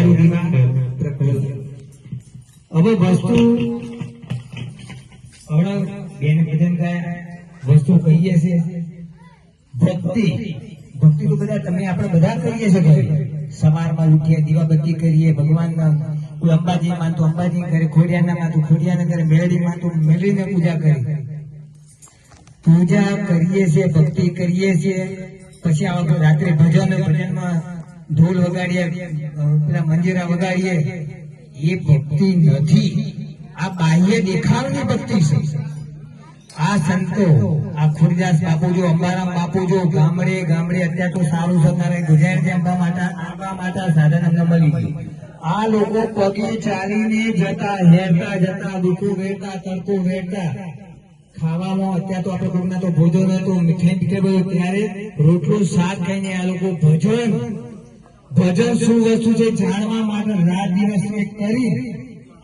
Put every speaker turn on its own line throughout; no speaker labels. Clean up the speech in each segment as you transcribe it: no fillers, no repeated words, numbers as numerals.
સુધીમાં હવે વસ્તુ હમણાં બેન ભજન ગયા વસ્તુ કહીએ છીએ ભક્તિ ભક્તિ તો બધા તમે આપણે બધા કરીએ છીએ સવારમાં ઉઠીએ દીવાબત્તી કરીએ ભગવાનના કોઈ અંબાજી માનતું અંબાજી કરે ખોડિયાના માનતું ખોડિયાને કરે મેલડી માનતું મેલડીને પૂજા કરે પૂજા કરીએ છીએ ભક્તિ કરીએ છીએ પછી આપણે રાત્રે ભજનમાં ઢોલ વગાડીએ પેલા મંજીરા વગાડીએ એ ભક્તિ નથી આ બાહ્ય દેખાવની ભક્તિ છે આ સંતો આ ખુરદાસ બાપુ જો અંબારામ બાપુ જો ગામડે ગામડે અત્યારે તો સારું સરકારે ગુજરાત આંબા માતા સાધન અમને મળી ગયું આ લોકો પગે ચાલીને જતા હેરતા જતા દુઃખો વેરતા તડકો વેરતા ખાવામાં અત્યારે તો આપણે કોઈના તો ભોજન હતું મીઠાઈ પીઠે બધું ત્યારે રોટલો શાક ખાઈને આ લોકો ભજન શું વસ્તુ છે જાણવા માટે રાત દિવસ કરી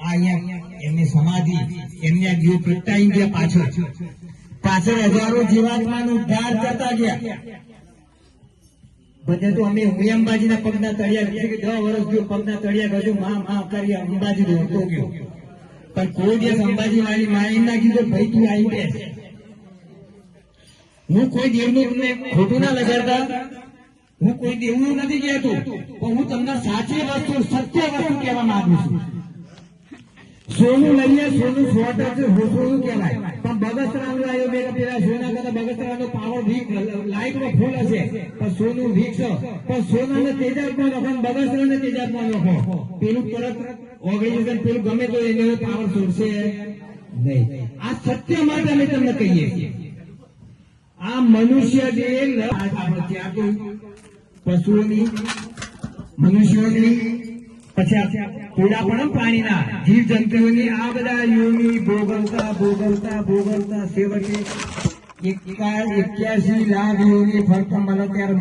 અહીંયા એમની સમાધિ એમને જીવ પ્રગટાઈ ગયા પાછળ હજારો જીવાત્માનું ઉદ્ધાર કરતા ગયા બધે તો અમે અંબાજીના પગના તળિયા 10 વર્ષ ગયો પગના તળિયા ગજુ માં કરી અંબાજી દોડતો ગયો પણ કોઈ દિવસ અંબાજી વાળી માઈ ના કીધું ભાઈ તું આવી બેસ હું કોઈ દેવનું તમને ખોટું ના લગાડતા હું કોઈ દેવનું નથી કહેતો પણ હું તમને સાચી વસ્તુ સત્ય વસ્તુ કહેવા માંગુ છું સોનું લઈએ સોનું શોર્ટ છે સોનું કહેવાય પણ બગસરાનું આવ્યો બે પેલા સોના કરતા બગસરાનો પાવર વીક લાઈટમાં ફૂલ હશે પણ સોનું વીક છે પણ સોનાને તેજાબમાં નખો બગસરાને તેજાબમાં નખો પેલું તરત ઓર્ગેનાઇઝેશન પેલું ગમે તો એને પાવર છોડશે નહીં આ સત્ય માટે અમે તમને કહીએ આ મનુષ્ય જે આપણે ત્યાં તો પશુઓની મનુષ્યોની પછી થોડા પણ પ્રાણીના જીવ જંતુઓની આ બધા યોની ભોગવતા છેવટે 81 લાખ યોની ફરતા મળે ત્યારે